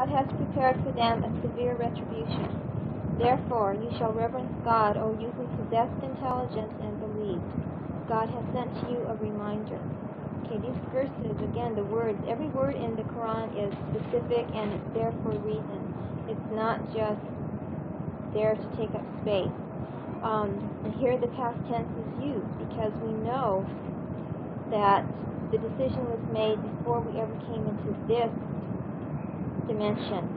God has prepared for them a severe retribution. Therefore, you shall reverence God, O you who possess intelligence and believe. God has sent to you a reminder. Okay, these verses, again, the words, every word in the Quran is specific and it's there for a reason. It's not just there to take up space. And here the past tense is used because we know that the decision was made before we ever came into this dimension.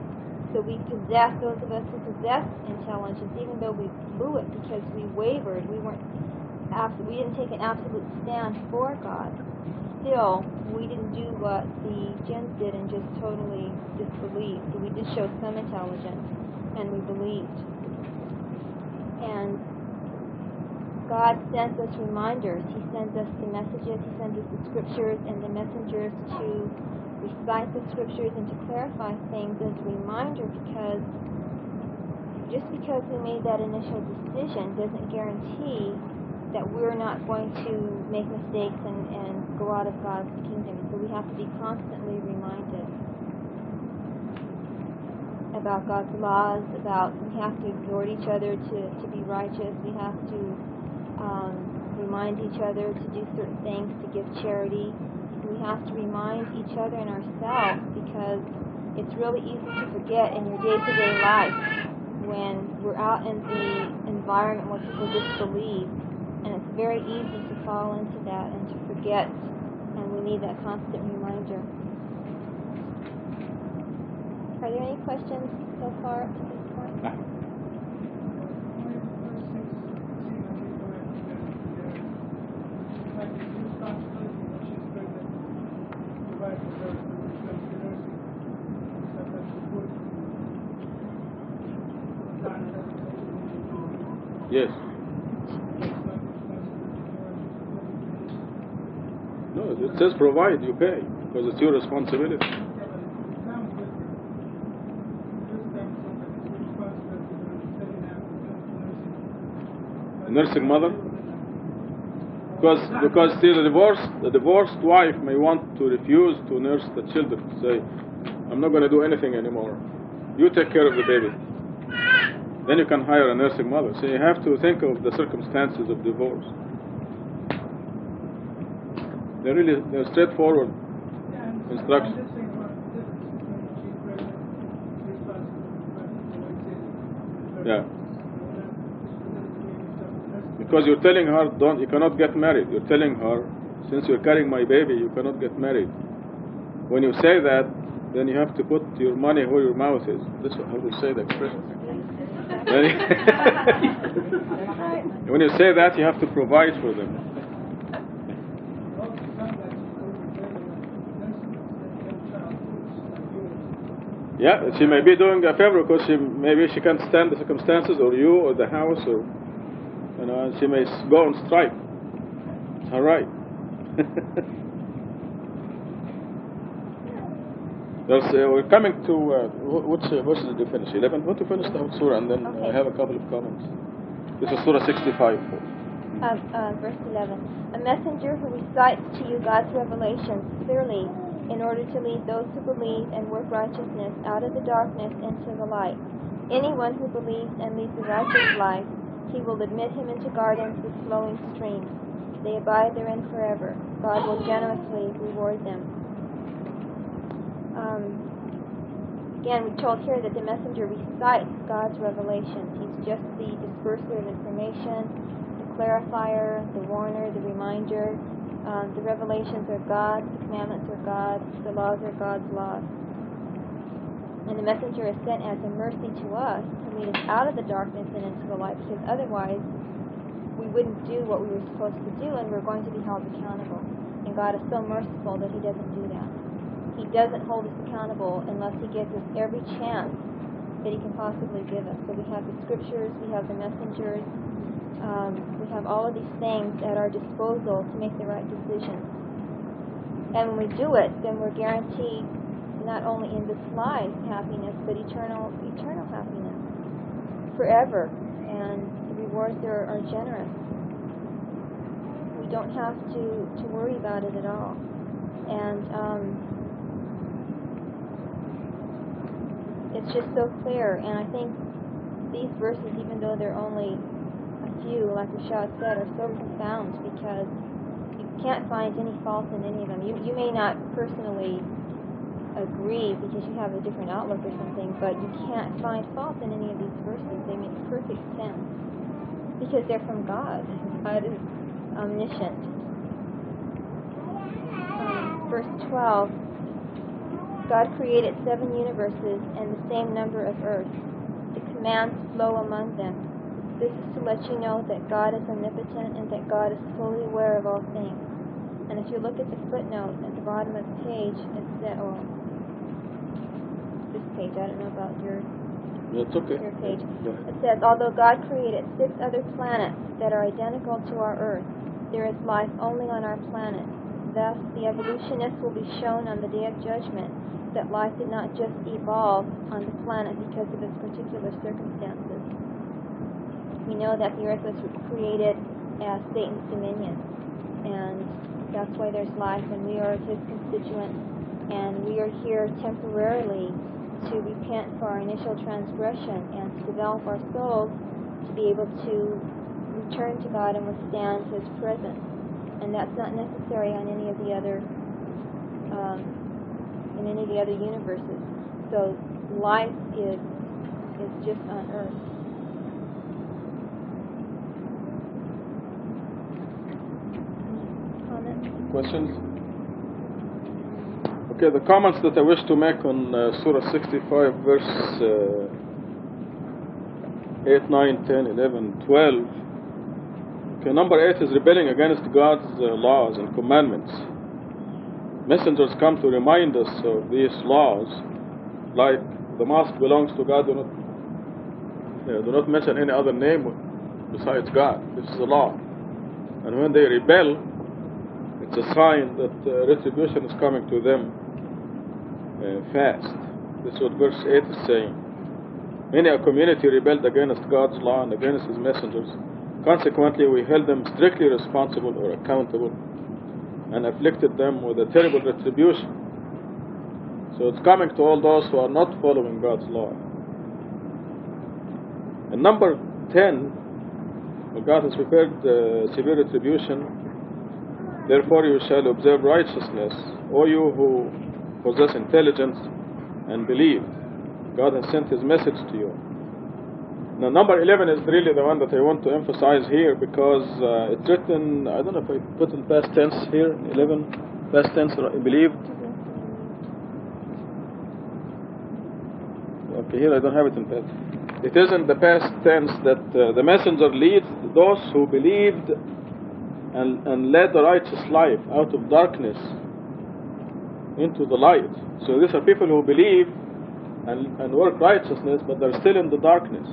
So we possess, those of us who possess intelligence, even though we blew it because we wavered, we didn't take an absolute stand for God. Still, we didn't do what the jinns did and just totally disbelieved. So we did show some intelligence, and we believed. And God sends us reminders. He sends us the messages, He sends us the scriptures and the messengers to recite the scriptures and to clarify things as a reminder, because just because we made that initial decision doesn't guarantee that we're not going to make mistakes and go out of God's kingdom. So we have to be constantly reminded about God's laws, we have to exhort each other to be righteous. We have to remind each other to do certain things, to give charity. We have to remind each other and ourselves, because it's really easy to forget in your day-to-day life when we're out in the environment where people disbelieve, and it's very easy to fall into that and to forget, and we need that constant reminder. Are there any questions so far up to this point? Yes. No, it says provide, you pay, because it's your responsibility. A nursing mother? Because still the divorced wife may want to refuse to nurse the children, to say, I'm not going to do anything anymore. You take care of the baby. Then you can hire a nursing mother. So you have to think of the circumstances of divorce. They're straightforward instructions. Yeah. Because you're telling her, you cannot get married. You're telling her, since you're carrying my baby, you cannot get married. When you say that, then you have to put your money where your mouth is. This is how we say the expression. When you say that, you have to provide for them. Yeah, she may be doing a favor because maybe she can't stand the circumstances, or you, or the house, or she may go on strike. It's all right. We're coming to what's the definition? 11. Want to finish the whole surah, and then I have a couple of comments. This is Surah 65. Verse 11. A messenger who recites to you God's revelations clearly, in order to lead those who believe and work righteousness out of the darkness into the light. Anyone who believes and leads a righteous life, He will admit him into gardens with flowing streams. They abide therein forever. God will generously reward them. Again, we're told here that the messenger recites God's revelations. He's just the disperser of information, the clarifier, the warner, the reminder. The revelations are God, the commandments are God, the laws are God's laws. And the messenger is sent as a mercy to us to lead us out of the darkness and into the light, because otherwise we wouldn't do what we were supposed to do, and we're going to be held accountable. And God is so merciful that He doesn't do that. He doesn't hold us accountable unless He gives us every chance that He can possibly give us. So we have the scriptures, we have the messengers, we have all of these things at our disposal to make the right decisions. And when we do it, then we're guaranteed not only in this life happiness, but eternal happiness, forever. And the rewards are generous. We don't have to worry about it at all. And it's just so clear. And I think these verses, even though they're only a few, like Rashad said, are so profound because you can't find any fault in any of them. You may not personally agree because you have a different outlook or something, but you can't find fault in any of these verses. They make perfect sense because they're from God. God is omniscient. Verse 12, God created 7 universes and the same number of earths. The commands flow among them. This is to let you know that God is omnipotent and that God is fully aware of all things. And if you look at the footnote at the bottom of the page, it says, this page, I don't know about your page. It says, although God created 6 other planets that are identical to our Earth, there is life only on our planet. Thus, the evolutionists will be shown on the Day of Judgment that life did not just evolve on the planet because of its particular circumstances. We know that the Earth was created as Satan's dominion, and that's why there's life, and we are his constituents, and we are here temporarily to repent for our initial transgression and to develop our souls to be able to return to God and withstand his presence. And that's not necessary on any of the other in any of the other universes. So life is just on Earth. Comments? Questions? Okay, the comments that I wish to make on Surah 65, verse 8, 9, 10, 11, 12. Okay, number 8 is rebelling against God's laws and commandments. Messengers come to remind us of these laws, like the mosque belongs to God, do not mention any other name besides God. This is a law. And when they rebel, it's a sign that retribution is coming to them fast. This is what verse 8 is saying. Many a community rebelled against God's law and against his messengers. Consequently, we held them strictly responsible or accountable and afflicted them with a terrible retribution. So it's coming to all those who are not following God's law. And number 10, God has prepared severe retribution. Therefore you shall observe righteousness, O you who possess intelligence and believe. God has sent his message to you. Now number 11 is really the one that I want to emphasize here because it's written, I don't know if I put in past tense here, 11, past tense, I believe. Okay, here I don't have it in past. It is in the past tense that the messenger leads those who believed and led a righteous life out of darkness into the light. So these are people who believe and work righteousness, but they're still in the darkness.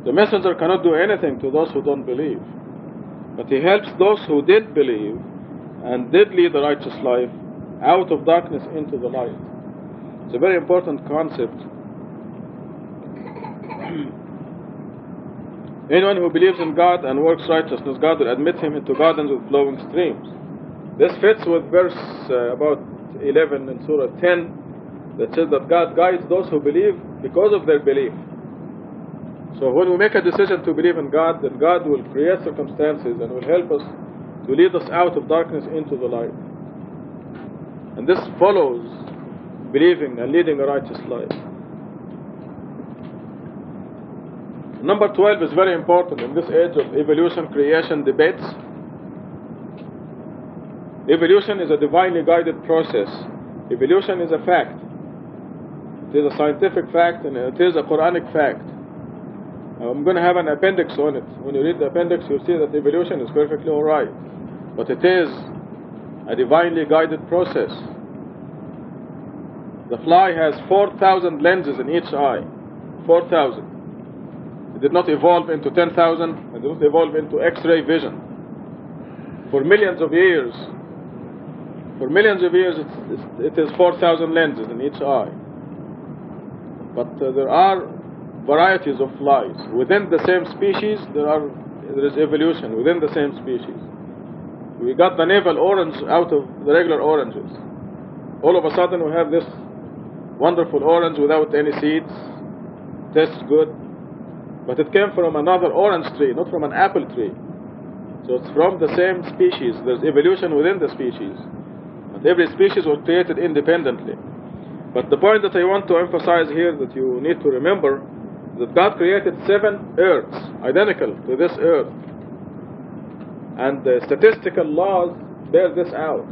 The messenger cannot do anything to those who don't believe, but he helps those who did believe and did lead a righteous life out of darkness into the light. It's a very important concept. Anyone who believes in God and works righteousness, God will admit him into gardens with flowing streams. This fits with verse about 11 in Surah 10 that says that God guides those who believe because of their belief. So when we make a decision to believe in God, then God will create circumstances and will help us to lead us out of darkness into the light. And this follows believing and leading a righteous life. Number 12 is very important in this age of evolution-creation debates. Evolution is a divinely guided process. Evolution is a fact. It is a scientific fact and it is a Quranic fact. I'm going to have an appendix on it. When you read the appendix, you'll see that evolution is perfectly alright. But it is a divinely guided process. The fly has 4,000 lenses in each eye. 4,000. It did not evolve into 10,000. It did not evolve into X-ray vision. For millions of years, it is 4,000 lenses in each eye. But there are varieties of flies. Within the same species, there is evolution within the same species. We got the navel orange out of the regular oranges. All of a sudden we have this wonderful orange without any seeds, tastes good, but it came from another orange tree, not from an apple tree. So it's from the same species. There's evolution within the species. And every species was created independently. But the point that I want to emphasize here, that you need to remember, that God created 7 earths, identical to this earth. And the statistical laws bear this out.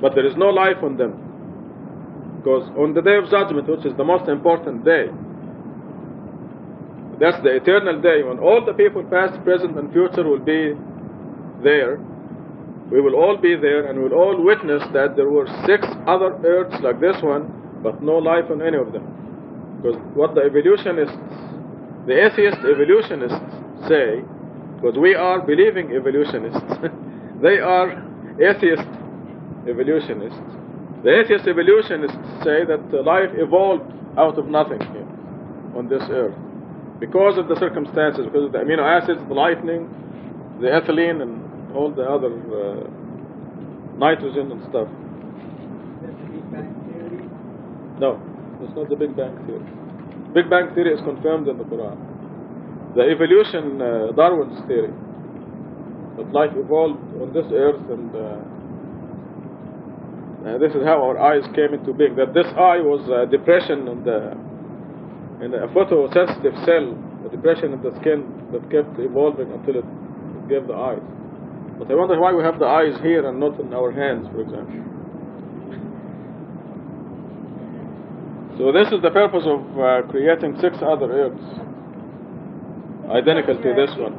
But there is no life on them. Because on the day of judgment, which is the most important day, that's the eternal day when all the people past, present and future will be there. We will all be there and we will all witness that there were 6 other earths like this one, but no life on any of them. Because what the evolutionists, the atheist evolutionists say, because we are believing evolutionists, they are atheist evolutionists. The atheist evolutionists say that life evolved out of nothing here on this earth because of the circumstances, because of the amino acids, the lightning, the ethylene, and all the other nitrogen and stuff. That's the Big Bang Theory? No, it's not the Big Bang Theory. Big Bang Theory is confirmed in the Quran. The evolution, Darwin's theory, that life evolved on this earth, and this is how our eyes came into being. That this eye was a depression in a photosensitive cell, a depression in the skin that kept evolving until it gave the eyes. But I wonder why we have the eyes here and not in our hands, for example. So this is the purpose of creating 6 other earths, identical to this one.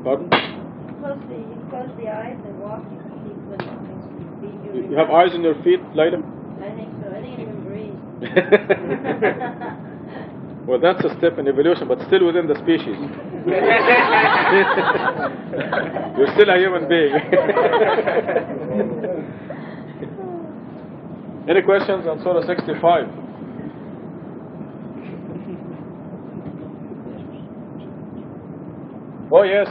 Pardon? You close the eyes and walk, you can see good things. You have eyes in your feet, Laila? I think so. I think you can breathe. Well, that's a step in evolution, but still within the species. You're still a human being. Any questions on Surah 65? Oh yes,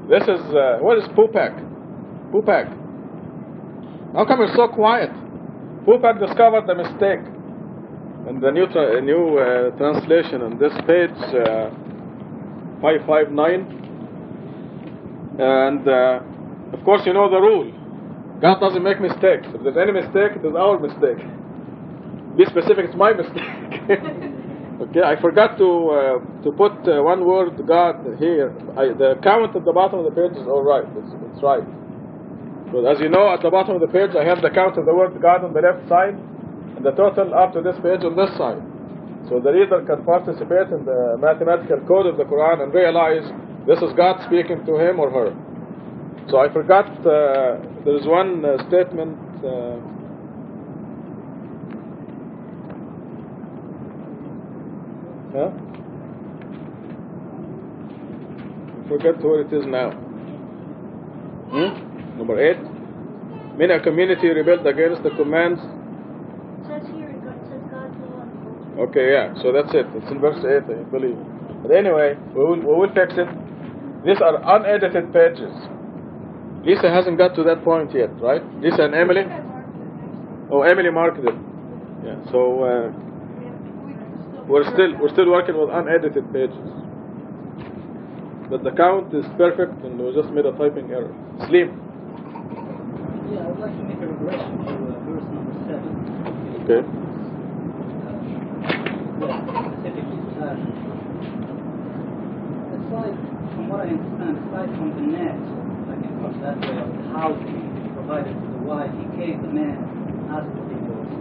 this is, what is Pupak? Pupak. How come you're so quiet? Pupak discovered the mistake in the new translation on this page 559. And of course you know the rule. God doesn't make mistakes. If there's any mistake, it is our mistake. Be specific, it's my mistake. Okay, I forgot to put one word God here. The count at the bottom of the page is all right. It's right. But as you know, at the bottom of the page, I have the count of the word God on the left side, and the total up to this page on this side. So the reader can participate in the mathematical code of the Quran and realize this is God speaking to him or her. So I forgot, there is one statement, I forget where it is now. Number 8. Many a community rebelled against the commands. It says here, it says God's law. Okay, yeah, so that's it. It's in verse 8, I believe. But anyway, we will fix it. These are unedited pages. Lisa hasn't got to that point yet, right? Lisa and Emily? Oh, Emily marked it. Yeah, so we're still working with unedited pages. But the count is perfect, and we just made a typing error. Slim. Yeah, I would like to make a regression to verse number 7. Okay. Specifically to that. Aside from what I understand, aside from the net, if I can put it that way, of the housing provided to the wife, he gave the man as the divorce.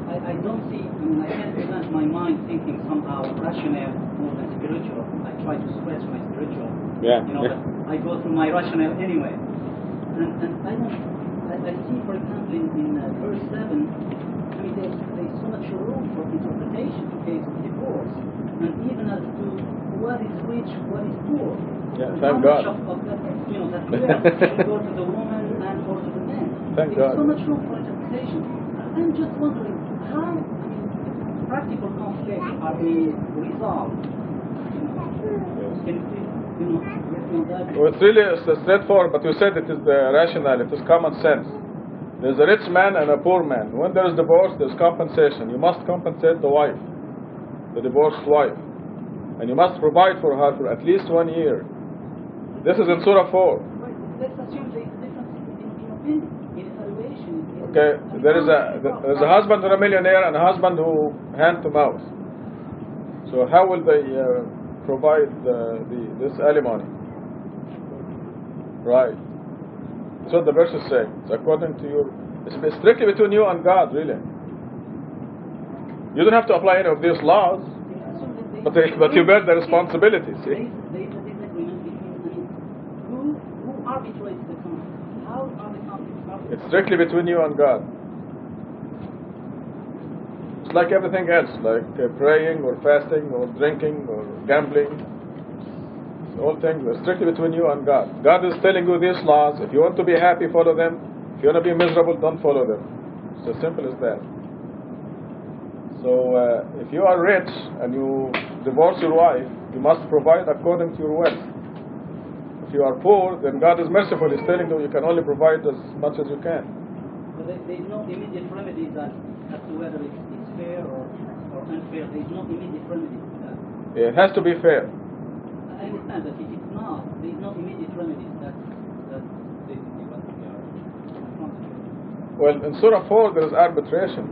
I don't see, I can't prevent my mind thinking somehow rational more than spiritual. I try to stretch my spiritual. Yeah. But I go through my rational anyway. And I see, for example, in verse 7, I mean, there's so much room for interpretation in case of divorce, and even as to what is rich, what is poor. Yeah, and thank how God. much of that, that wealth should go to the woman and or to the man. Thank There's God. so much room for interpretation. I'm just wondering how, practical conflicts are being resolved. Can you please, let me on that? Well, it's really straightforward, but you said it is the rational, it is common sense. There's a rich man and a poor man. When there is divorce, there's compensation. You must compensate the wife, the divorced wife. And you must provide for her for at least 1 year. This is in Surah 4. Let's assume there is a difference in opinion, in evaluation. Okay, there's a husband who's a millionaire and a husband who hand to mouth. So how will they provide this alimony? Right. That's what the verses say. It's according to you. It's strictly between you and God, really. You don't have to apply any of these laws, but you bear the responsibility. See? There is a disagreement between who arbitrates the conflict. How are the conflicts arbitrated? It's strictly between you and God. It's like everything else, like praying or fasting or drinking or gambling. All things are strictly between you and God. God is telling you these laws. If you want to be happy, follow them. If you want to be miserable, don't follow them. It's as simple as that. So if you are rich and you divorce your wife, you must provide according to your wealth. If you are poor, then God is merciful. He's telling you you can only provide as much as you can. But there is no immediate remedy as to whether it's fair or unfair. There is no immediate remedy to that. It has to be fair. I understand that if it's not, there is no immediate remedy. That's basically what we are confronted with. Well, in Surah 4 there is arbitration.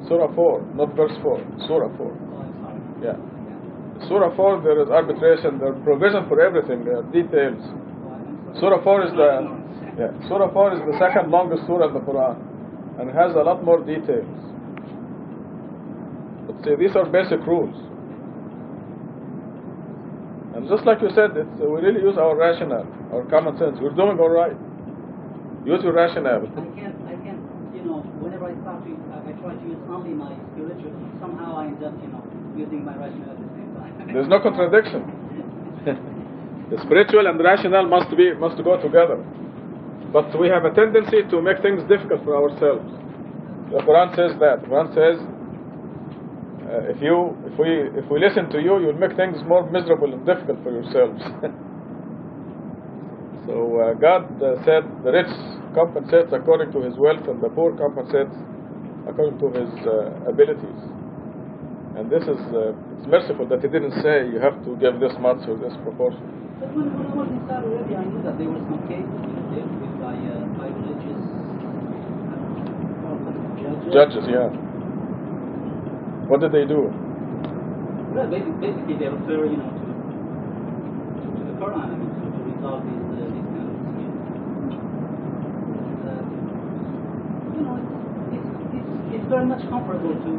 Surah 4, not verse 4. Surah 4. Oh, I'm sorry. Yeah. Surah 4 there is arbitration. There is provision for everything. There are details. Surah 4 is Surah 4 is the second longest surah in the Quran, and it has a lot more details. But see, these are basic rules. And just like you said, we really use our rationale, our common sense. We're doing all right. Use your rationale. I can't, whenever I start to, I try to use only my spiritual, somehow I end up, using my rationale at the same time. There's no contradiction. The spiritual and the rational must go together. But we have a tendency to make things difficult for ourselves. The Quran says that. The Quran says, if we listen to you, you'll make things more miserable and difficult for yourselves. So God said the rich compensates according to his wealth, and the poor compensates according to his abilities. And this is it's merciful that he didn't say you have to give this much or this proportion. But when I was in Saudi Arabia, I knew that there were some cases dealt with by religious Judges, yeah. What did they do? Well, basically they refer, to the Quran, to resolve these kind of disputes. It's very much comparable to,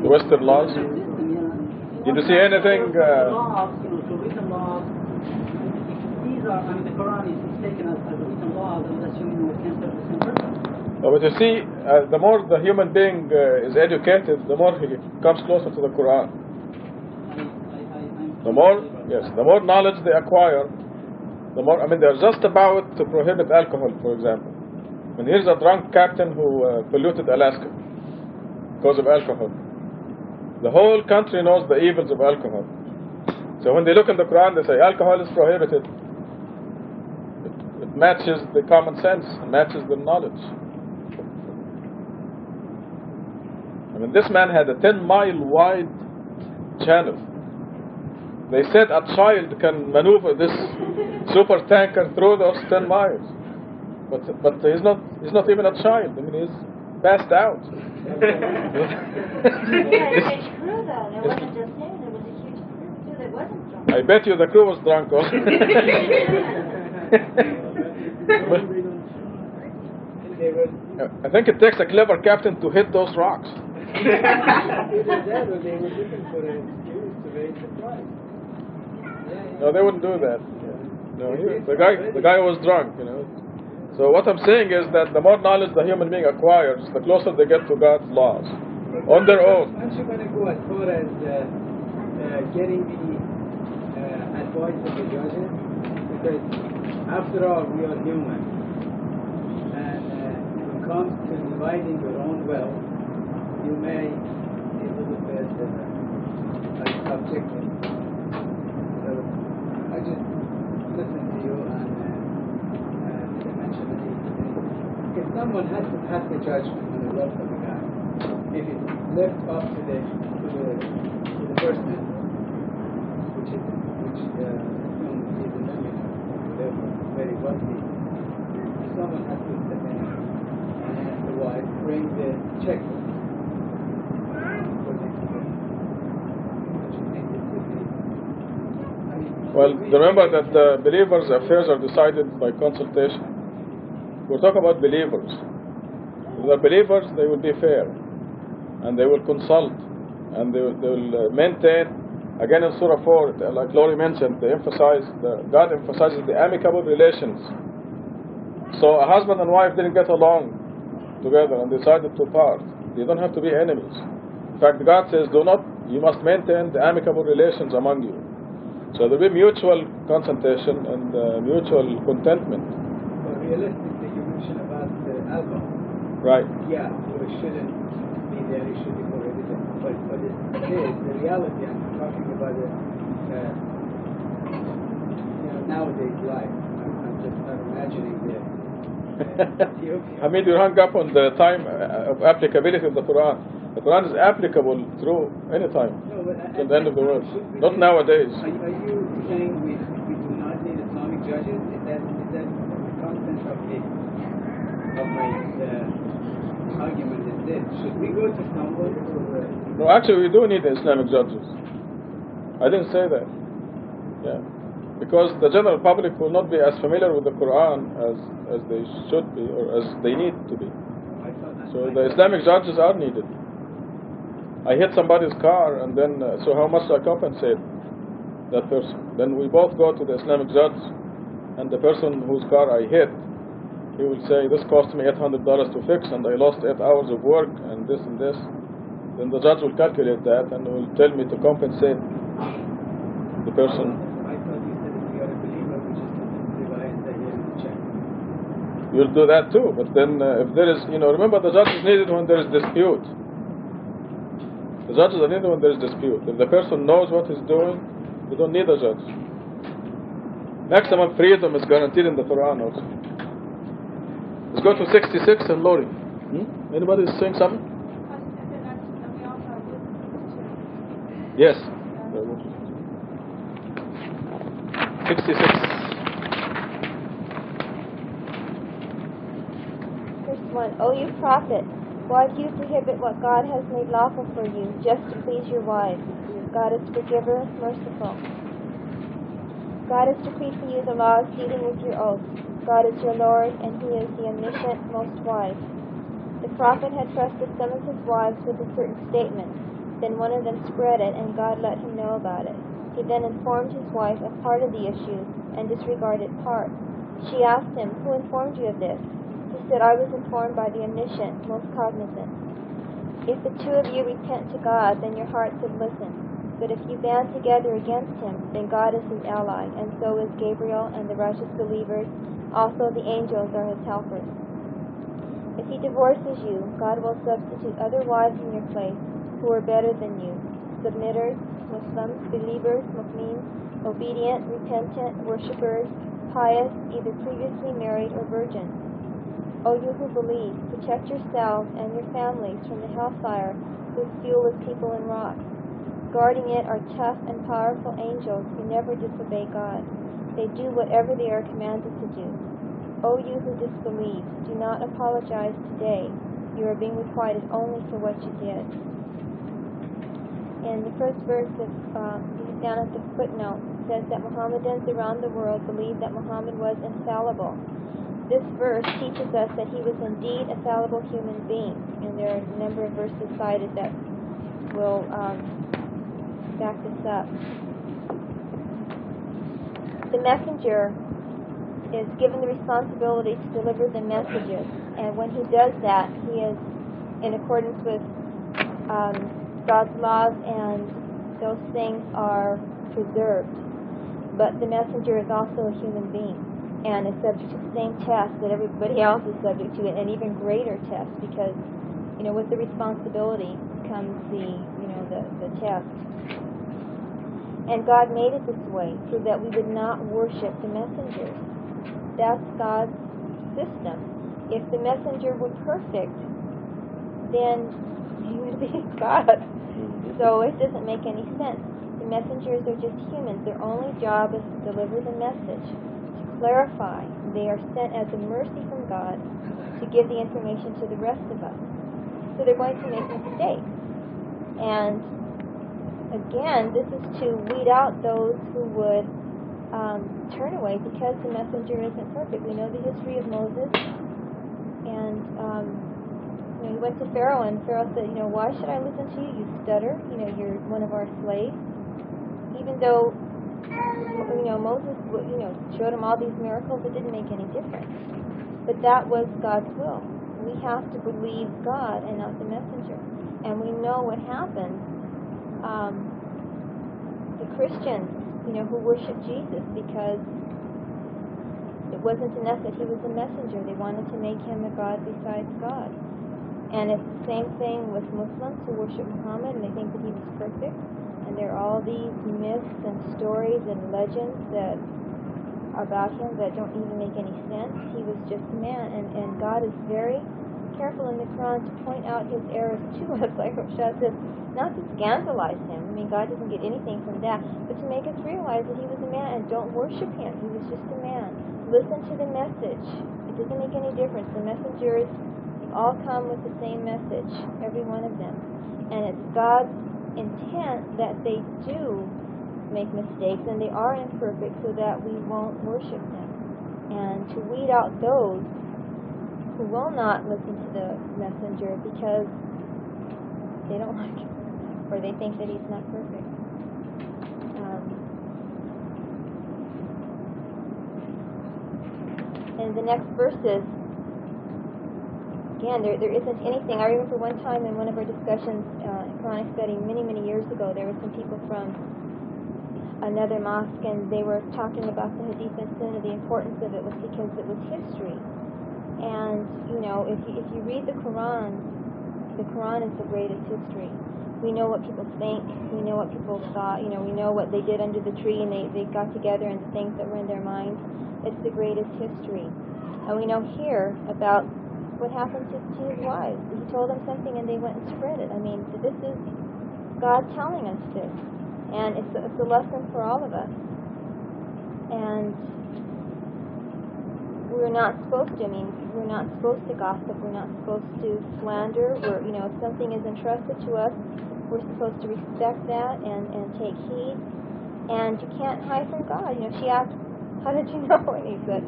The Western laws? System, Did you see anything? Laws, to written laws. These are, the Quran is taken as a written law, I would assume it can serve the same purpose. But you see, the more the human being is educated, the more he comes closer to the Quran. The more knowledge they acquire, the more. They're just about to prohibit alcohol, for example. And here's a drunk captain who polluted Alaska because of alcohol. The whole country knows the evils of alcohol. So when they look in the Quran, they say alcohol is prohibited. It matches the common sense, it matches the knowledge. This man had a 10-mile wide channel. They said a child can maneuver this super tanker through those 10 miles. But he's not even a child. He's passed out. Yeah, it's a huge crew though. There wasn't just him. There was a huge crew too that wasn't drunk. I bet you the crew was drunk also. I think it takes a clever captain to hit those rocks. Either that or they were looking for an excuse to raise the price. No, they wouldn't do that. No, the guy was drunk, So what I'm saying is that the more knowledge the human being acquires, the closer they get to God's laws on their own. Aren't you going to go as far as getting the advice of the judges? Because after all, we are human, and when it comes to dividing your own wealth, you may be a little bit subjective. So I just listen to you and mention it. someone has to pass the judgment on the love of the guy. If it's left up to the person, which is an enemy, whatever, very wealthy, someone has to step in and ask the wife, bring the check. Well, remember that the believers' affairs are decided by consultation. We're talking about believers. If they're believers, they will be fair, and they will consult, and they will maintain. Again, in Surah 4, like Lori mentioned, God emphasizes the amicable relations. So a husband and wife didn't get along together and decided to part. You don't have to be enemies. In fact, God says, you must maintain the amicable relations among you. So there will be mutual consultation and mutual contentment. But realistically, you mentioned about alcohol. Right. Yeah, so it shouldn't be there, it should be prohibited. But the reality, I'm talking about the nowadays life. I'm imagining the Hamid, you hung up on the time of applicability of the Quran. The Quran is applicable through any time, till the end of the world. Not nowadays. Are you saying we do not need Islamic judges? Is that the content of my argument is this? Should we go to someone or No, actually we do need Islamic judges. I didn't say that. Yeah. Because the general public will not be as familiar with the Quran as they should be or as they need to be. So the Islamic judges are needed. I hit somebody's car, and then, so how much do I compensate that person? Then we both go to the Islamic judge, and the person whose car I hit, he will say, this cost me $800 to fix, and I lost 8 hours of work, and this and this. Then the judge will calculate that, and will tell me to compensate the person. I thought you said if we are a believer, we just revise the check. You'll do that too, but then if there is, remember the judge is needed when there is dispute. The judges are needed when there is dispute. If the person knows what he's doing, you don't need a judge. Maximum freedom is guaranteed in the Quran also. Let's go to 66 and Lori. Anybody is saying something? Yes. 66. Verse 1, O you prophet, why do you prohibit what God has made lawful for you, just to please your wives? God is forgiver, merciful. God has decreed for you the laws dealing with your oaths. God is your Lord, and He is the omniscient, most wise. The prophet had trusted some of his wives with a certain statement. Then one of them spread it, and God let him know about it. He then informed his wife of part of the issue, and disregarded part. She asked him, Who informed you of this? He said, I was informed by the omniscient, most cognizant. If the two of you repent to God, then your hearts would listen. But if you band together against him, then God is his ally, and so is Gabriel and the righteous believers. Also the angels are his helpers. If he divorces you, God will substitute other wives in your place, who are better than you, submitters, Muslims, believers, mu'mins, obedient, repentant, worshippers, pious, either previously married or virgins. O you who believe, protect yourselves and your families from the hellfire, whose fuel is people and rocks. Guarding it are tough and powerful angels who never disobey God. They do whatever they are commanded to do. O you who disbelieve, do not apologize today. You are being requited only for what you did. In the first verse of down at the footnote, it says that Mohammedans around the world believe that Muhammad was infallible. This verse teaches us that he was indeed a fallible human being, and there are a number of verses cited that will back this up. The messenger is given the responsibility to deliver the messages, and when he does that, he is in accordance with God's laws, and those things are preserved. But the messenger is also a human being, and is subject to the same test that everybody else is subject to, and even greater test, because with the responsibility comes the test. And God made it this way so that we would not worship the messengers. That's God's system. if the messenger were perfect, then he would be God. So it doesn't make any sense. The messengers are just humans. Their only job is to deliver the message, to clarify. They are sent as a mercy from God to give the information to the rest of us. So they're going to make mistakes. And again, this is to weed out those who would turn away because the messenger isn't perfect. We know the history of Moses, and he went to Pharaoh, and Pharaoh said, why should I listen to you? You stutter. You're one of our slaves. Even though, Moses, showed him all these miracles, it didn't make any difference. But that was God's will. We have to believe God and not the messenger. And we know what happened. The Christians, who worship Jesus because it wasn't enough that he was a messenger. They wanted to make him a God besides God. And it's the same thing with Muslims who worship Muhammad and they think that he was perfect. And there are all these myths and stories and legends that about him that don't even make any sense. He was just a man. And God is very careful in the Quran to point out his errors to us, like Rashad says, not to scandalize him. I mean, God doesn't get anything from that, but to make us realize that he was a man and don't worship him. He was just a man. Listen to the message. It doesn't make any difference. The messengers all come with the same message, every one of them. And it's God's intent that they do make mistakes and they are imperfect so that we won't worship them. And to weed out those who will not listen to the messenger because they don't like him or they think that he's not perfect. And the next verses, again, there isn't anything. I remember one time in one of our discussions in Quranic study many years ago, there were some people from another mosque and they were talking about the Hadith and Sunnah. The importance of it was because it was history. And, if you read the Quran is the greatest history. We know what people think. We know what people thought. We know what they did under the tree and they got together and the things that were in their minds. It's the greatest history. And we know here about what happened to his wives. He told them something and they went and spread it. I mean, this is God telling us this. And it's a lesson for all of us. And we're not supposed to. We're not supposed to gossip. We're not supposed to slander. If something is entrusted to us, we're supposed to respect that and take heed. And you can't hide from God. She asked, how did you know? And he said,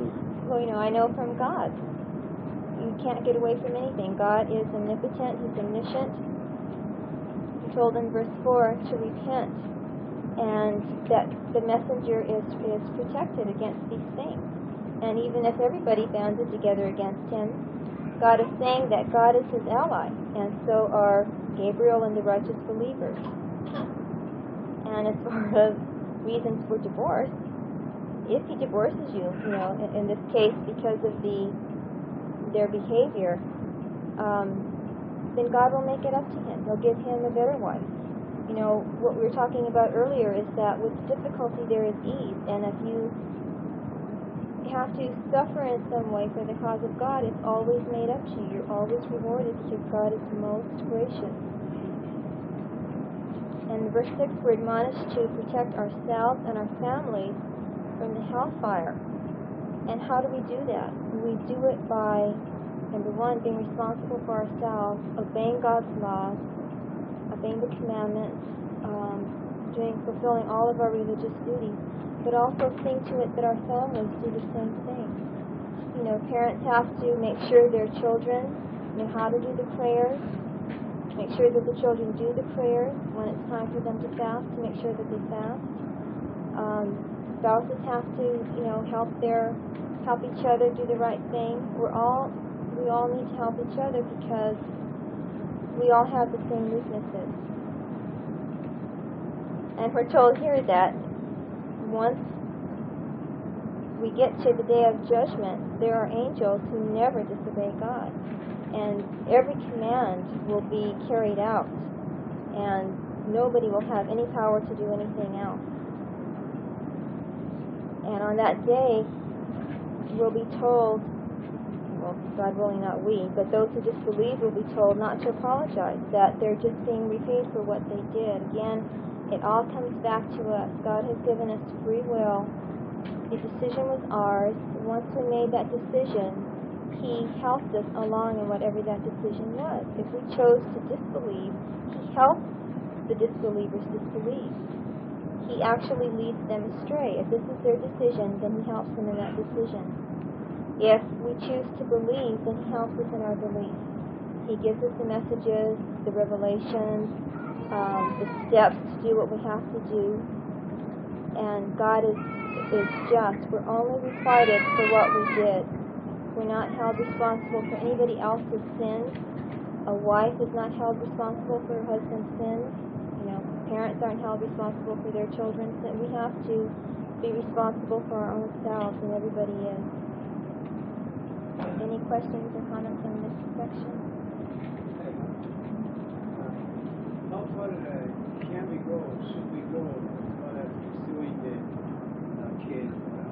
well, I know from God. You can't get away from anything. God is omnipotent. He's omniscient. He told in verse 4 to repent. And that the messenger is protected against these things. And even if everybody banded together against him, God is saying that God is his ally, and so are Gabriel and the righteous believers. And as far as reasons for divorce, if he divorces you, in this case because of their behavior, then God will make it up to him. He'll give him a better wife. What we were talking about earlier is that with difficulty there is ease, and if you have to suffer in some way for the cause of God, it's always made up to you. You're always rewarded because God is most gracious. And in verse 6, we're admonished to protect ourselves and our families from the hellfire. And how do we do that? We do it by, number one, being responsible for ourselves, obeying God's laws, obeying the commandments, fulfilling all of our religious duties, but also seeing to it that our families do the same thing. Parents have to make sure their children know how to do the prayers, make sure that the children do the prayers when it's time for them to fast, to make sure that they fast. Spouses have to, help each other do the right thing. We all need to help each other because we all have the same weaknesses. And we're told here that once we get to the day of judgment, there are angels who never disobey God. And every command will be carried out. And nobody will have any power to do anything else. And on that day, we'll be told, well, God willing, not we, but those who disbelieve will be told not to apologize, that they're just being repaid for what they did. Again, it all comes back to us. God has given us free will. The decision was ours. Once we made that decision, He helped us along in whatever that decision was. If we chose to disbelieve, He helps the disbelievers disbelieve. He actually leads them astray. If this is their decision, then He helps them in that decision. If we choose to believe, then He helps us in our belief. He gives us the messages, the revelations, the steps to do what we have to do. And God is just. We're only requited for what we did. We're not held responsible for anybody else's sins. A wife is not held responsible for her husband's sins. Parents aren't held responsible for their children's sins. We have to be responsible for our own selves, and everybody is. Any questions or comments on this section? How far can we go, should we go as far as pursuing the case or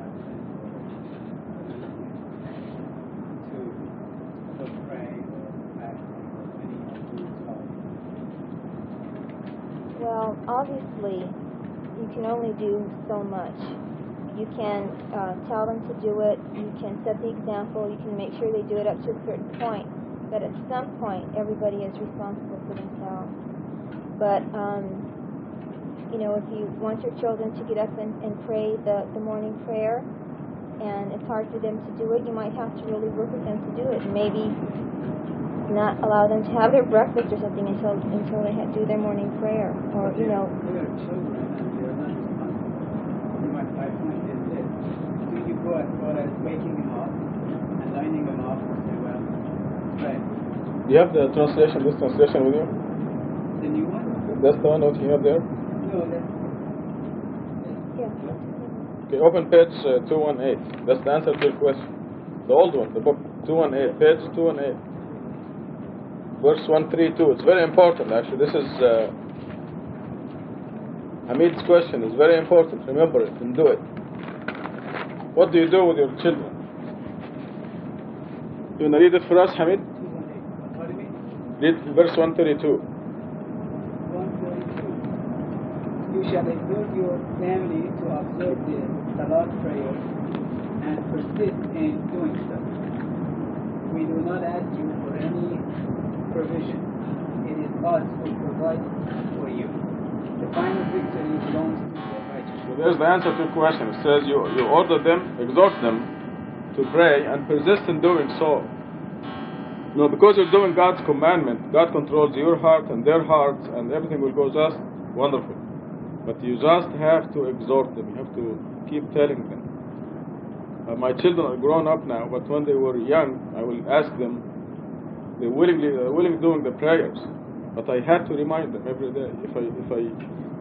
to pray or fasting or any of these Well, obviously, you can only do so much. You can tell them to do it. You can set the example. You can make sure they do it up to a certain point. But at some point, everybody is responsible for themselves. But, if you want your children to get up and pray the morning prayer, and it's hard for them to do it, you might have to really work with them to do it. Maybe not allow them to have their breakfast or something until they do their morning prayer. Or, They are children and they are not responsible. My point is this. Do you go as far as waking them up and lining them up and say, well, pray? Do you have the translation, this translation with you? The new one? That's the one that you have there? No, that's... Yeah. Okay, open page 218. That's the answer to your question. The old one, the book 218, page 218. Verse 132. It's very important, actually. This is Hamid's question. It's very important. Remember it and do it. What do you do with your children? You want to read it for us, Hamid? Pardon me? Read verse 132. 142. You shall exhort your family to observe the Salat prayer and persist in doing so. We do not ask you for any provision. It is God who provides for you. The final victory belongs to the righteous. So there's the answer to your question. It says you order them, exhort them to pray and persist in doing so. Because you're doing God's commandment, God controls your heart and their hearts, and everything will go just wonderful. But you just have to exhort them. You have to keep telling them. My children are grown up now, but when they were young, I will ask them. They're willingly doing the prayers, but I had to remind them every day. If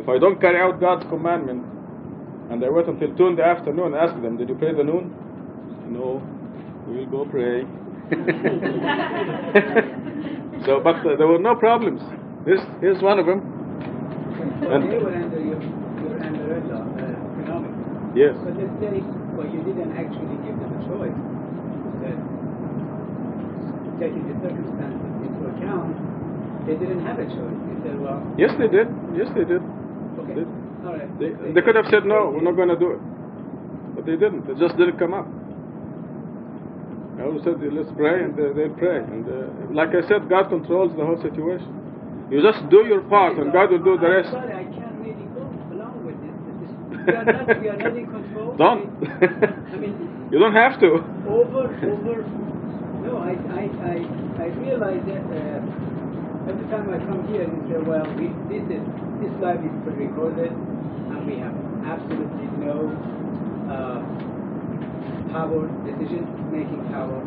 I don't carry out God's commandment, and I wait until 2 in the afternoon and ask them, did you pray the noon? No, we'll go pray. But there were no problems. Here's one of them. And they were under your umbrella, economic. Yes. But let's say, you didn't actually give them a choice. That taking the circumstances into account, they didn't have a choice. They said, well... Yes, they did. Yes, they did. Okay. All right. They could have said, no, we're not going to do it. But they didn't. It just didn't come up. I always said, let's pray, and they'll pray. And like I said, God controls the whole situation. You just do your part, and God will do the rest. I'm sorry, I can't really go along with this. We are not in control. Don't. I mean... You don't have to. No, I realize that every time I come here and say, well, this life is pre-recorded, and we have absolutely no power, decision-making power,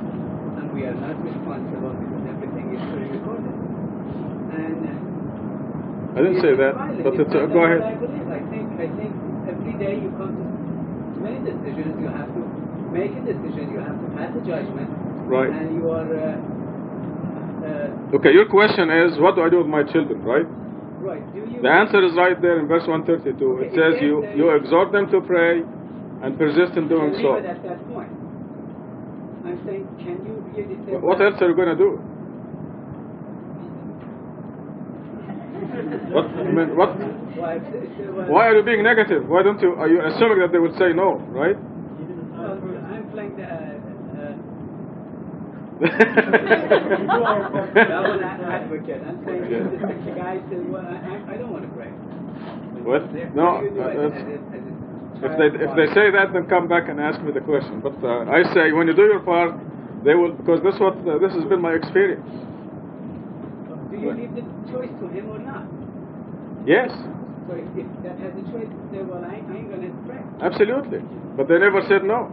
and we are not responsible because everything is pre-recorded. And I didn't say that, but go ahead. I think every day you come to many decisions, you have to make a decision, you have to pass a judgment, right? And you are... okay, your question is, what do I do with my children, right? Right. The answer is right there in verse 132. Okay, it says you exhort them to pray and persist in doing so. At that point. I'm saying, can you really say... What else are you going to do? What? I mean, what? Why are you being negative? Why don't you? Are you assuming that they will say no, right? I'm playing the... advocate. I'm saying the guy says, well, I don't want to pray. What? No. If they say that, then come back and ask me the question. But I say, when you do your part, they will, because this has been my experience. Do you leave the choice to him or not? Yes. So if that has the choice, say, well, I ain't going to pray. Absolutely. But they never said no.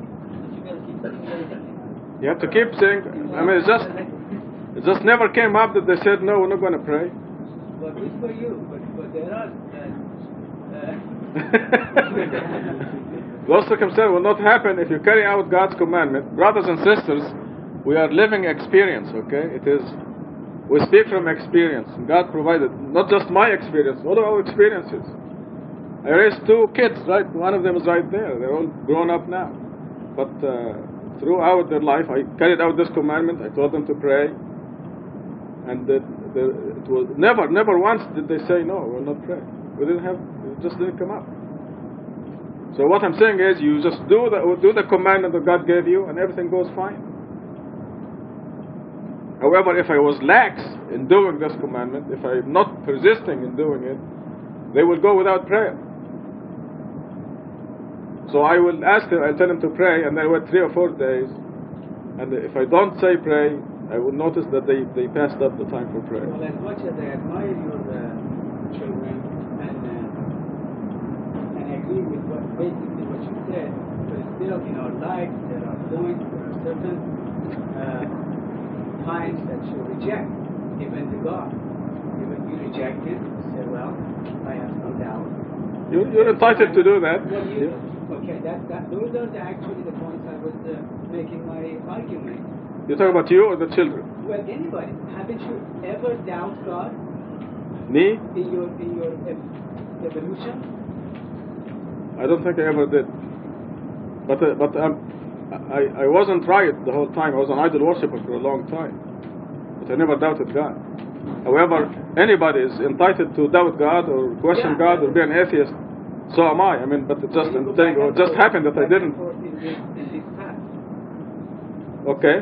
You have to keep saying. I mean, it just never came up that they said no, we're not going to pray. But good for you. But there are. Those circumstances will not happen if you carry out God's commandment. Brothers and sisters, we are living experience, okay? We speak from experience. God provided, not just my experience, all of our experiences. I raised 2 kids, right? One of them is right there. They're all grown up now. But throughout their life, I carried out this commandment. I told them to pray. And it was never once did they say, no, we'll not pray. It just didn't come up. So what I'm saying is, you just do the commandment that God gave you, and everything goes fine. However, if I was lax in doing this commandment, if I'm not persisting in doing it, they will go without prayer. So I will ask them, I'll tell them to pray, and they wait 3 or 4 days. And if I don't say pray, I will notice that they passed up the time for prayer. Well, as much as I admire your children and agree with basically what you said, but still in our lives there are points, there are certain times that you reject, even to God. Even you reject Him, you say, well, I have some doubt. You're entitled to do that. Well, okay, those are actually the points I was making my argument. You're talking about you or the children? Well, anybody. Haven't you ever doubted God? Me? In your evolution? I don't think I ever did. But I wasn't right the whole time. I was an idol worshiper for a long time. But I never doubted God. However, anybody is entitled to doubt God or question God or be an atheist. So am I. I mean, but it just happened that I didn't. Okay.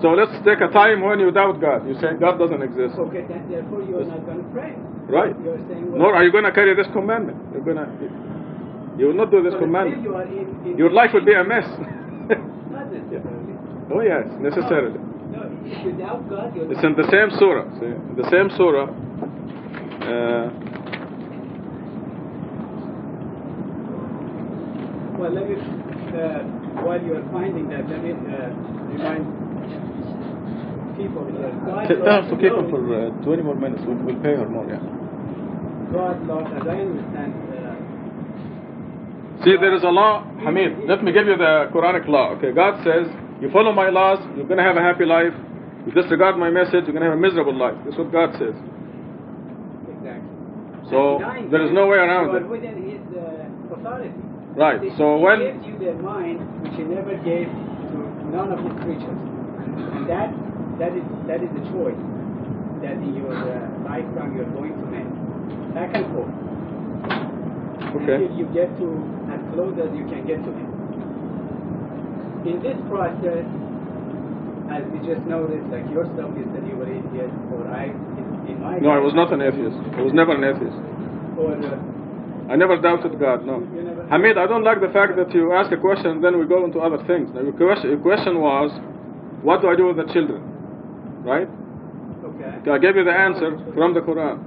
So let's take a time when you doubt God. You say God doesn't exist. Okay, then therefore you are not going to pray. Right. You are saying, well, nor are you going to carry this commandment. You will not do this commandment. Your life will be a mess. Not necessarily. Oh yes, necessarily. No, if you doubt God, it's in the same surah. See? In the same surah. Well, let me, while you are finding that, let me remind people here. Tell us to keep it for 20 more minutes. We'll pay her more, yeah. God, Lord, as I understand. See, there is a law, Hamid. Let me give you the Quranic law. Okay, God says, you follow my laws, you're going to have a happy life. You disregard my message, you're going to have a miserable life. That's what God says. Exactly. So there is no way around it. Within His authority. Right. He gives you the mind which He never gave to none of His creatures, and that is the choice that in your lifetime you're going to make, back and forth. Okay. Until you get to as close as you can get to Him. In this process, as we just noticed, like yourself, you said you were atheist, or in my No, I was not an atheist. I was never an atheist. Or I never doubted God, no. Hamid, I don't like the fact that you ask a question and then we go into other things. Now, your question was, what do I do with the children? Right? Okay. I gave you the answer from the Quran.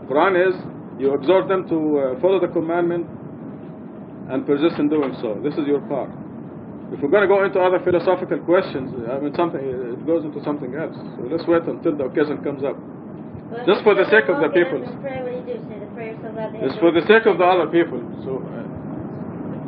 Quran is, you exhort them to follow the commandment and persist in doing so. This is your part. If we're going to go into other philosophical questions, I mean, it goes into something else. So let's wait until the occasion comes up. Well, Just for the sake of the people. It's for the sake of the other people. So,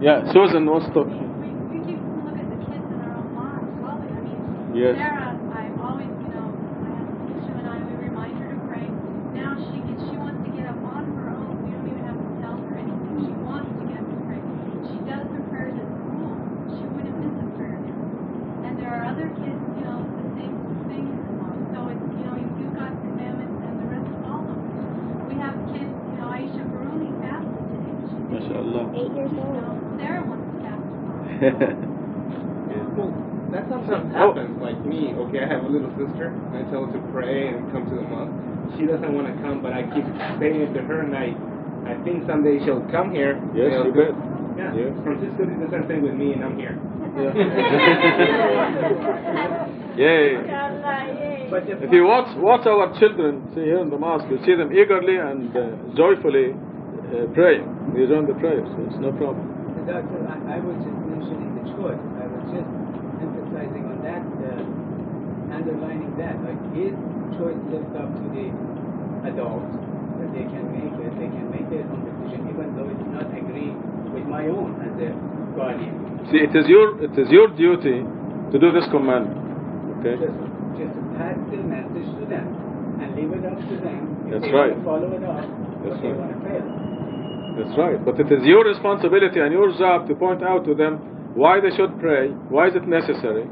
yeah, Susan wants to. We keep look at the kids in our own lives. Well, I mean, Yes. Sarah, I'm always, I have Alicia and we remind her to pray. Now she wants to get up on her own. We don't even have to tell her anything. She wants to get up and pray. She does her prayers at school. She wouldn't miss a prayer now. And there are other kids MashaAllah. 8 years old. Sarah wants to baptize. Well, that sometimes happens. Like me, okay, I have a little sister, and I tell her to pray and come to the mosque. She doesn't want to come, but I keep saying it to her, and I think someday she'll come here. Yes, you bet. Yeah. Yes. Francisco did the same thing with me, and I'm here. Yay. But If you watch our children, see here in the mosque, you see them eagerly and joyfully praying. We join the prayers, so it's no problem. Doctor, I was just mentioning the choice. I was just emphasizing on that, underlining that. Like, is choice left up to the adults that they can make it? They can make their own decision, even though it's not agreed with my own as a guardian. See, it is your duty to do this commandment. Okay. Just to pass the message to them and leave it up to them. If That's they right. want to follow it up, That's or they right. want to fail. That's right. But it is your responsibility and your job to point out to them why they should pray, why is it necessary,